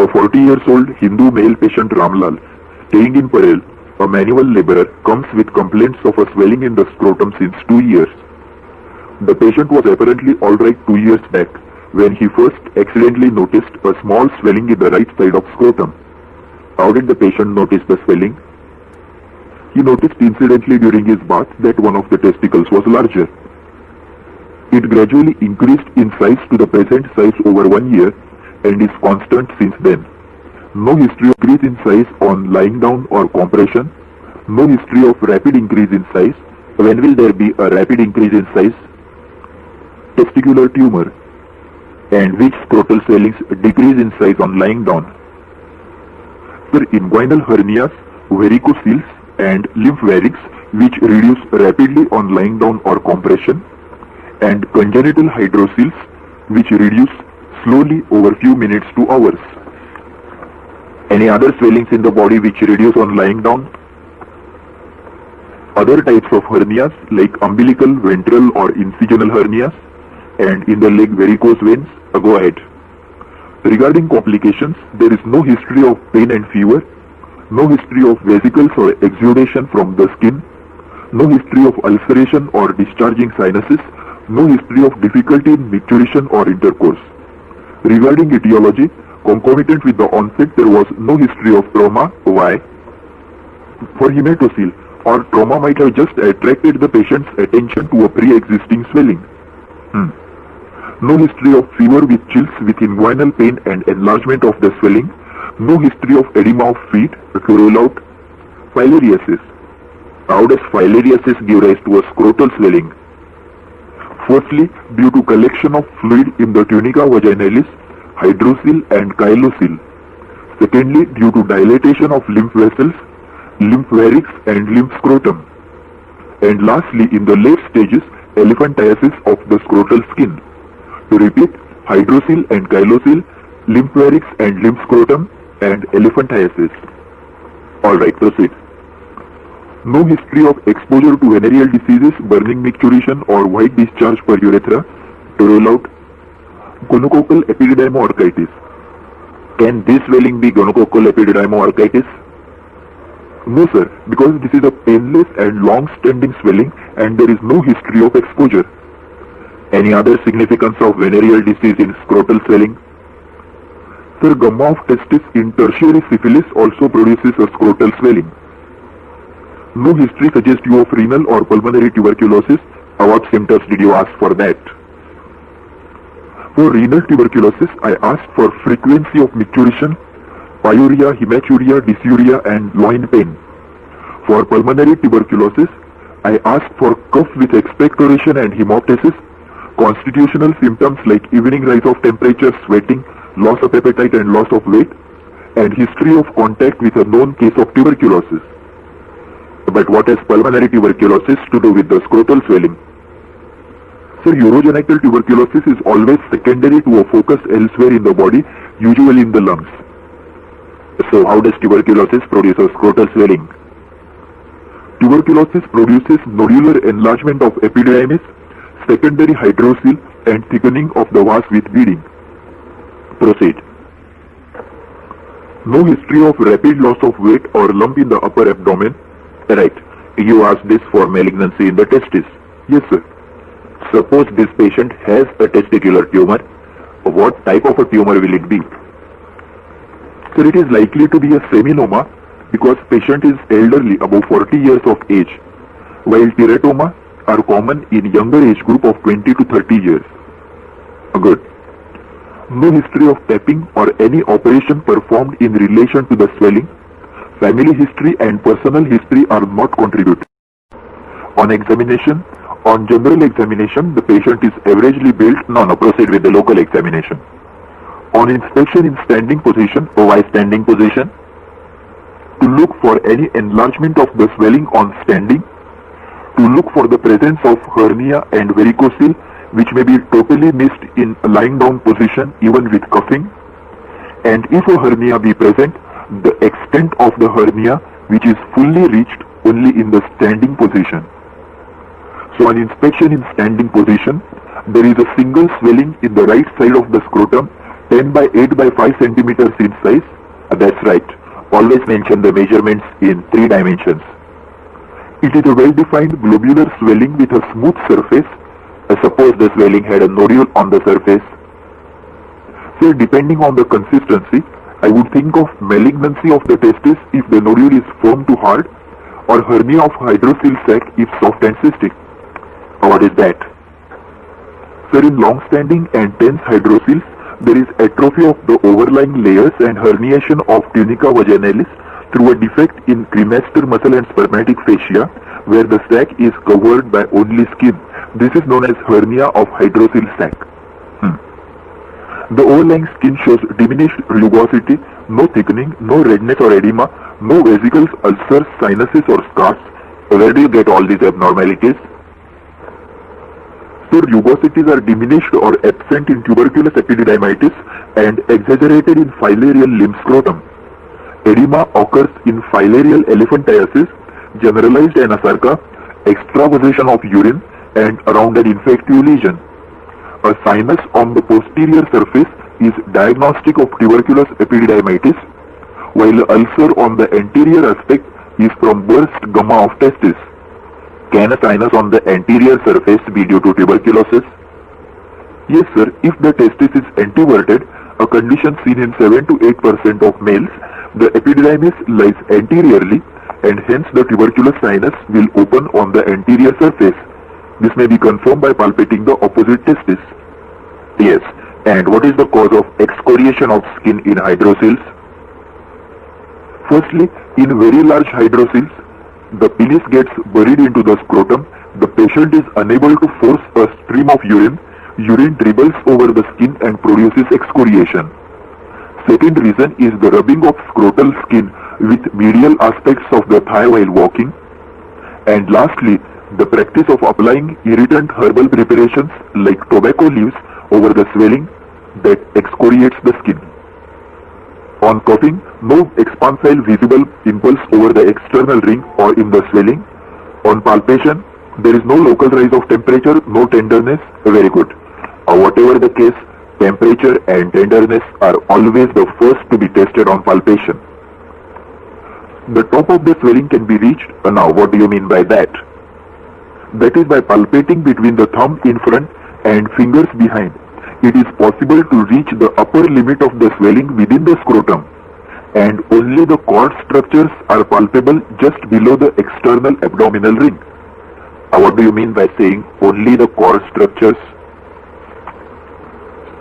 A 40-year-old Hindu male patient Ramlal, staying in Parel, a manual laborer, comes with complaints of a swelling in the scrotum since 2 years. The patient was apparently alright 2 years back when he first accidentally noticed a small swelling in the right side of scrotum. How did the patient notice the swelling? He noticed incidentally during his bath that one of the testicles was larger. It gradually increased in size to the present size over 1 year and is constant since then. No history of increase in size on lying down or compression. No history of rapid increase in size. When will there be a rapid increase in size? Testicular tumor. And which scrotal swellings decrease in size on lying down? Sir, inguinal hernias, varicocele and lymphatics which reduce rapidly on lying down or compression, and congenital hydroceles which reduce slowly over few minutes to hours. Any other swellings in the body which reduce on lying down? Other types of hernias like umbilical, ventral or incisional hernias, and in the leg varicose veins. Go ahead. Regarding complications, there is no history of pain and fever, no history of vesicles or exudation from the skin, no history of ulceration or discharging sinuses, no history of difficulty in micturition or intercourse. Regarding etiology, concomitant with the onset, there was no history of trauma. Why? For hematocele, or trauma might have just attracted the patient's attention to a pre-existing swelling. No history of fever with chills with inguinal pain and enlargement of the swelling. No history of edema of feet to roll out. Filariasis. How does filariasis give rise to a scrotal swelling? Firstly, due to collection of fluid in the tunica vaginalis, hydrocele and chylocele. Secondly, due to dilatation of lymph vessels, lymphatics and lymph scrotum. And lastly, in the late stages, elephantiasis of the scrotal skin. To repeat, hydrocele and chylocele, lymphatics and lymph scrotum, and elephantiasis. Alright, proceed. No history of exposure to venereal diseases, burning micturition or white discharge per urethra. To rule out, gonococcal epididymoarthritis. Can this swelling be gonococcal epididymoarthritis? No sir, because this is a painless and long-standing swelling and there is no history of exposure. Any other significance of venereal disease in scrotal swelling? Sir, gamma of testis in tertiary syphilis also produces a scrotal swelling. No history suggests you of renal or pulmonary tuberculosis. What symptoms did you ask for that? For renal tuberculosis, I asked for frequency of micturition, pyuria, hematuria, dysuria and loin pain. For pulmonary tuberculosis, I asked for cough with expectoration and hemoptysis, constitutional symptoms like evening rise of temperature, sweating, loss of appetite and loss of weight, and history of contact with a known case of tuberculosis. But what has pulmonary tuberculosis to do with the scrotal swelling? Sir, urogenital tuberculosis is always secondary to a focus elsewhere in the body, usually in the lungs. So how does tuberculosis produce a scrotal swelling? Tuberculosis produces nodular enlargement of epididymis, secondary hydrocele and thickening of the vas with bleeding. Proceed. No history of rapid loss of weight or lump in the upper abdomen. Right. You asked this for malignancy in the testis. Yes, sir. Suppose this patient has a testicular tumor. What type of a tumor will it be? Sir, it is likely to be a seminoma because patient is elderly, above 40 years of age, while teratoma are common in younger age group of 20 to 30 years. Good. No history of tapping or any operation performed in relation to the swelling. Family history and personal history are not contributed. On examination, on general examination, the patient is averagely built. No, proceed with the local examination. On inspection in standing position, why standing position? To look for any enlargement of the swelling on standing. To look for the presence of hernia and varicocele, which may be totally missed in a lying down position even with cuffing. And if a hernia be present, the extent of the hernia which is fully reached only in the standing position. So on inspection in standing position, there is a single swelling in the right side of the scrotum 10 by 8 by 5 centimeters in size? That's right. Always mention the measurements in 3 dimensions. It is a well-defined globular swelling with a smooth surface. Suppose the swelling had a nodule on the surface. So depending on the consistency, I would think of malignancy of the testis if the nodule is firm to hard, or hernia of hydrocele sac if soft and cystic. What is that? Sir, in long-standing and tense hydroceles, there is atrophy of the overlying layers and herniation of tunica vaginalis through a defect in cremaster muscle and spermatic fascia, where the sac is covered by only skin. This is known as hernia of hydrocele sac. The overlying skin shows diminished rugosity, no thickening, no redness or edema, no vesicles, ulcers, sinuses or scars. Where do you get all these abnormalities? So rugosities are diminished or absent in tuberculous epididymitis and exaggerated in filarial limb scrotum. Edema occurs in filarial elephantiasis, generalized anasarca, extravasation of urine, and around an infective lesion. A sinus on the posterior surface is diagnostic of tuberculous epididymitis, while the ulcer on the anterior aspect is from burst gamma of testis. Can a sinus on the anterior surface be due to tuberculosis? Yes, sir. If the testis is anteverted, a condition seen in 7 to 8% of males, the epididymis lies anteriorly and hence the tuberculous sinus will open on the anterior surface. This may be confirmed by palpating the opposite testis. Yes. And what is the cause of excoriation of skin in hydroceles? Firstly, in very large hydroceles, the penis gets buried into the scrotum. The patient is unable to force a stream of urine. Urine dribbles over the skin and produces excoriation. Second reason is the rubbing of scrotal skin with medial aspects of the thigh while walking. And lastly, the practice of applying irritant herbal preparations like tobacco leaves over the swelling that excoriates the skin. On coughing, no expansile visible impulse over the external ring or in the swelling. On palpation, there is no local rise of temperature, no tenderness. Very good. Whatever the case, temperature and tenderness are always the first to be tested on palpation. The top of the swelling can be reached. Now, what do you mean by that? That is by palpating between the thumb in front and fingers behind. It is possible to reach the upper limit of the swelling within the scrotum, and only the cord structures are palpable just below the external abdominal ring. What do you mean by saying only the cord structures?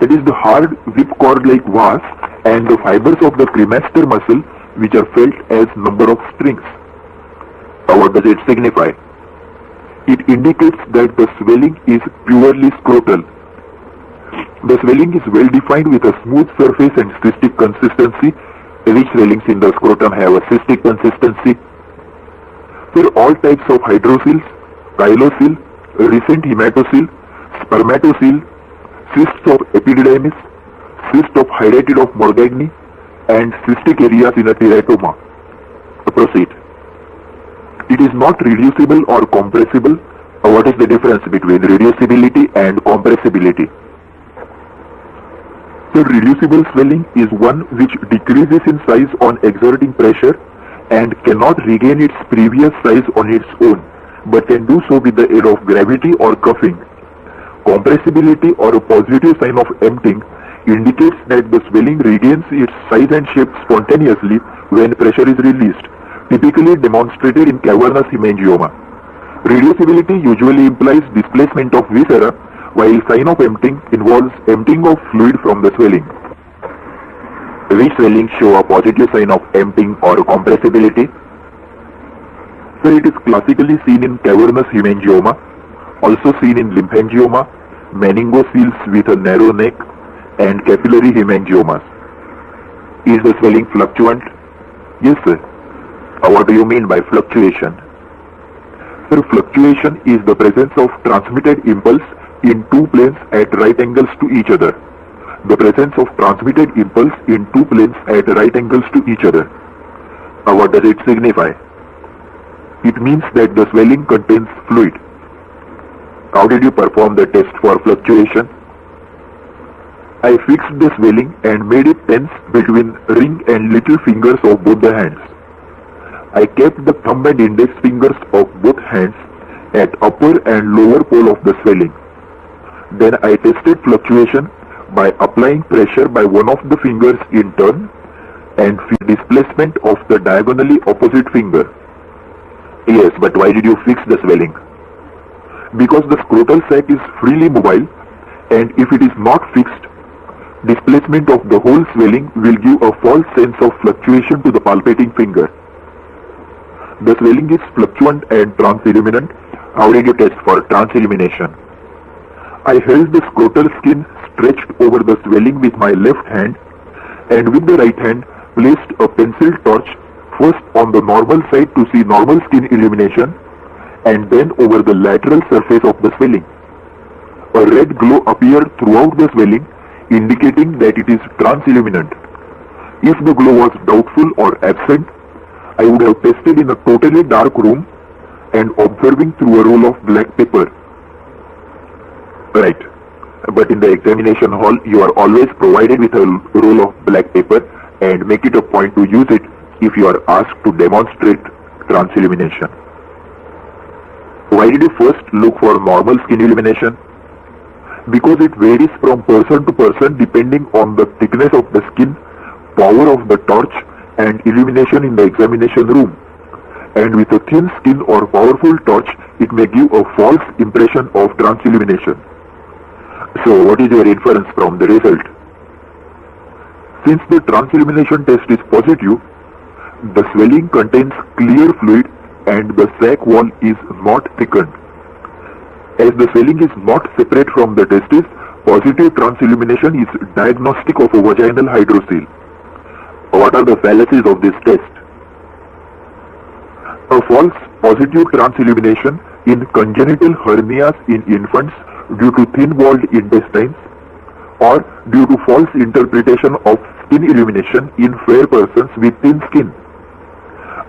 It is the hard whipcord-like vas and the fibers of the cremaster muscle which are felt as number of strings. What does it signify? It indicates that the swelling is purely scrotal. The swelling is well defined with a smooth surface and cystic consistency. Which swellings in the scrotum have a cystic consistency? For all types of hydrocele, chylocele, recent hematocele, spermatocele, cysts of epididymis, cyst of hydatid of Morgagni, and cystic areas in a teratoma. Proceed. It is not reducible or compressible. What is the difference between reducibility and compressibility? So reducible swelling is one which decreases in size on exerting pressure and cannot regain its previous size on its own, but can do so with the aid of gravity or cuffing. Compressibility, or a positive sign of emptying, indicates that the swelling regains its size and shape spontaneously when pressure is released, typically demonstrated in cavernous hemangioma. Reducibility usually implies displacement of viscera, while sign of emptying involves emptying of fluid from the swelling. Which swellings show a positive sign of emptying or compressibility? So it is classically seen in cavernous hemangioma, also seen in lymphangioma, meningoceles with a narrow neck, and capillary hemangiomas. Is the swelling fluctuant? Yes, sir. What do you mean by fluctuation? Sir, fluctuation is the presence of transmitted impulse in two planes at right angles to each other. The presence of transmitted impulse in two planes at right angles to each other. What does it signify? It means that the swelling contains fluid. How did you perform the test for fluctuation? I fixed the swelling and made it tense between ring and little fingers of both the hands. I kept the thumb and index fingers of both hands at upper and lower pole of the swelling. Then I tested fluctuation by applying pressure by one of the fingers in turn and displacement of the diagonally opposite finger. Yes, but why did you fix the swelling? Because the scrotal sac is freely mobile, and if it is not fixed, displacement of the whole swelling will give a false sense of fluctuation to the palpating finger. The swelling is fluctuant and transilluminant. How did you test for transillumination? I held the scrotal skin stretched over the swelling with my left hand, and with the right hand placed a pencil torch first on the normal side to see normal skin illumination, and then over the lateral surface of the swelling. A red glow appeared throughout the swelling, indicating that it is transilluminant. If the glow was doubtful or absent, I would have tested in a totally dark room and observing through a roll of black paper. Right. But in the examination hall, you are always provided with a roll of black paper and make it a point to use it if you are asked to demonstrate transillumination. Why did you first look for normal skin illumination? Because it varies from person to person depending on the thickness of the skin, power of the torch, and illumination in the examination room. And with a thin skin or powerful torch, it may give a false impression of transillumination. So what is your inference from the result? Since the transillumination test is positive, the swelling contains clear fluid and the sac wall is not thickened. As the swelling is not separate from the testis, positive transillumination is diagnostic of a vaginal hydrocele. What are the fallacies of this test? A false positive transillumination in congenital hernias in infants due to thin-walled intestines, or due to false interpretation of skin illumination in fair persons with thin skin.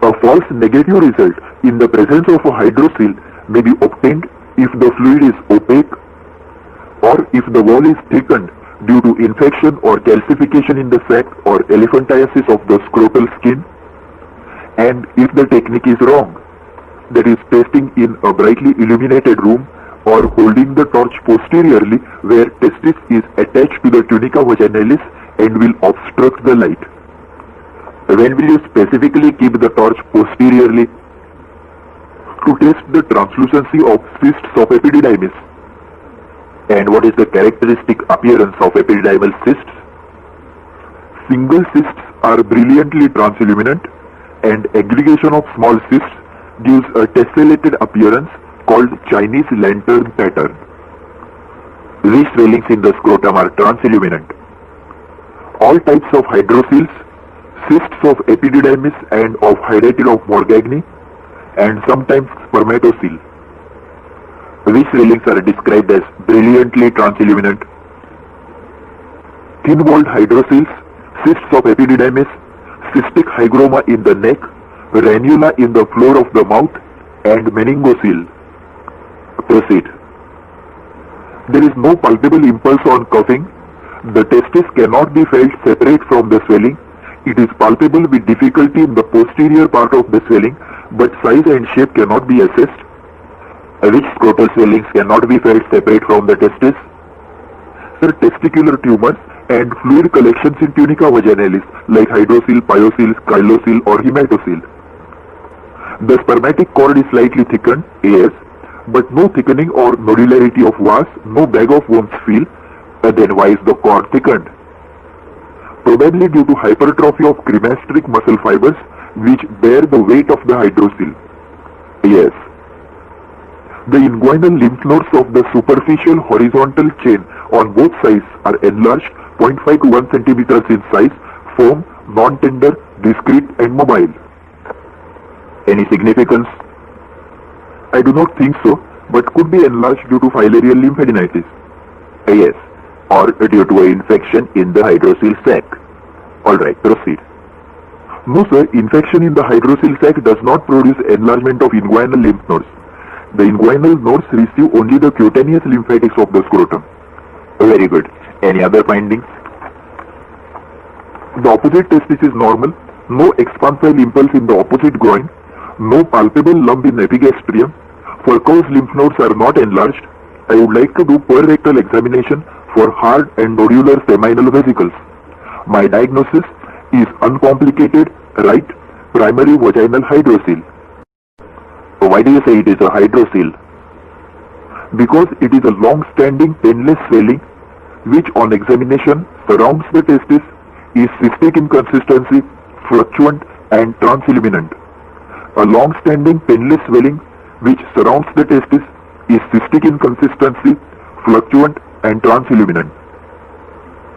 A false negative result in the presence of a hydrocele may be obtained if the fluid is opaque, or if the wall is thickened due to infection or calcification in the sac or elephantiasis of the scrotal skin, and if the technique is wrong, that is testing in a brightly illuminated room or holding the torch posteriorly where testis is attached to the tunica vaginalis and will obstruct the light. When will you specifically keep the torch posteriorly? To test the translucency of cysts of epididymis. And what is the characteristic appearance of epididymal cysts? Single cysts are brilliantly transilluminant, and aggregation of small cysts gives a tessellated appearance called Chinese lantern pattern. These swellings in the scrotum are transilluminant. All types of hydroceles, cysts of epididymis and of hydatid of Morgagni, and sometimes spermatocele. These swellings are described as brilliantly transilluminant. Thin-walled hydroceles, cysts of epididymis, cystic hygroma in the neck, ranula in the floor of the mouth, and meningocele. Proceed. There is no palpable impulse on coughing. The testis cannot be felt separate from the swelling. It is palpable with difficulty in the posterior part of the swelling, but size and shape cannot be assessed. Which scrotal swellings cannot be felt separate from the testis? Sir, testicular tumors and fluid collections in tunica vaginalis like hydrocele, pyocele, chylocele or hematocele. The spermatic cord is slightly thickened, yes, but no thickening or nodularity of vas, no bag of worms feel. Then why is the cord thickened? Probably due to hypertrophy of cremasteric muscle fibers which bear the weight of the hydrocele. Yes. The inguinal lymph nodes of the superficial horizontal chain on both sides are enlarged 0.5 to 1 cm in size, firm, non-tender, discrete and mobile. Any significance? I do not think so, but could be enlarged due to filarial lymphadenitis. Yes, or due to an infection in the hydrocele sac. Alright, proceed. No sir, infection in the hydrocele sac does not produce enlargement of inguinal lymph nodes. The inguinal nodes receive only the cutaneous lymphatics of the scrotum. Very good. Any other findings? The opposite testis is normal, no expansile impulse in the opposite groin, no palpable lump in epigastrium, Furcow's lymph nodes are not enlarged. I would like to do per-rectal examination for hard and nodular seminal vesicles. My diagnosis is uncomplicated, right, primary vaginal hydrocele. Why do you say it is a hydrocele? Because it is a long-standing painless swelling which on examination surrounds the testis, is cystic in consistency, fluctuant and transilluminant. A long-standing painless swelling which surrounds the testis is cystic in consistency, fluctuant and transilluminant.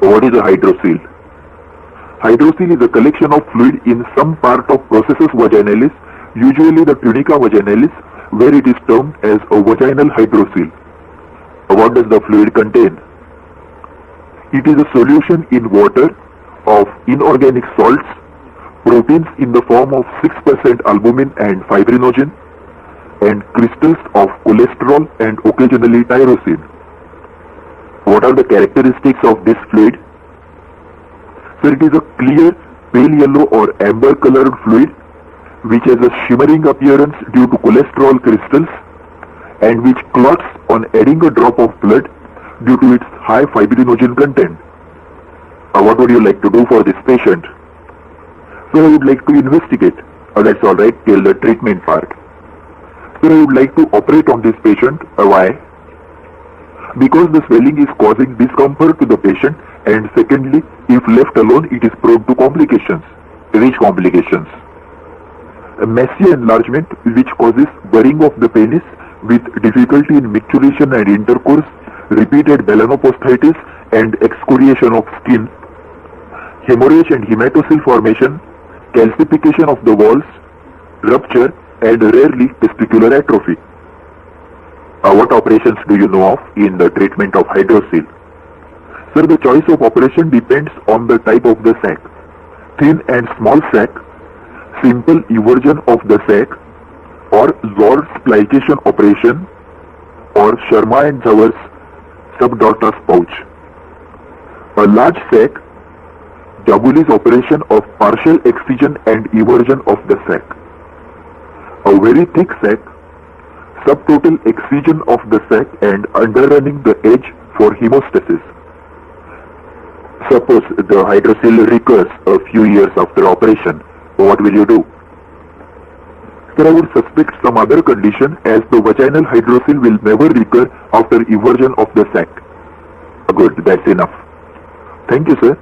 What is a hydrocele? Hydrocele is a collection of fluid in some part of processus vaginalis, usually the tunica vaginalis, where it is termed as a vaginal hydrocele. What does the fluid contain? It is a solution in water of inorganic salts, proteins in the form of 6% albumin and fibrinogen, and crystals of cholesterol and occasionally tyrosine. What are the characteristics of this fluid? So it is a clear, pale yellow or amber colored fluid which has a shimmering appearance due to cholesterol crystals and which clots on adding a drop of blood due to its high fibrinogen content. What would you like to do for this patient? So I would like to investigate. That's alright till the treatment part. So I would like to operate on this patient. Why? Because the swelling is causing discomfort to the patient, and secondly, if left alone, it is prone to complications. Which complications? A messy enlargement which causes burring of the penis with difficulty in micturition and intercourse, repeated melanoposthitis and excoriation of skin, hemorrhage and hematocele formation, calcification of the walls, rupture and rarely testicular atrophy. What operations do you know of in the treatment of hydrocele? Sir, the choice of operation depends on the type of the sac. Thin and small sac, simple eversion of the sac, or Zor's plication operation, or Sharma and Zawar's subdortus pouch. A large sac, Jabuli's operation of partial excision and eversion of the sac. A very thick sac, subtotal excision of the sac and underrunning the edge for hemostasis. Suppose the hydrocele recurs a few years after operation, what will you do? Sir, I would suspect some other condition, as the vaginal hydrocele will never recur after eversion of the sac. Good, that's enough. Thank you, sir.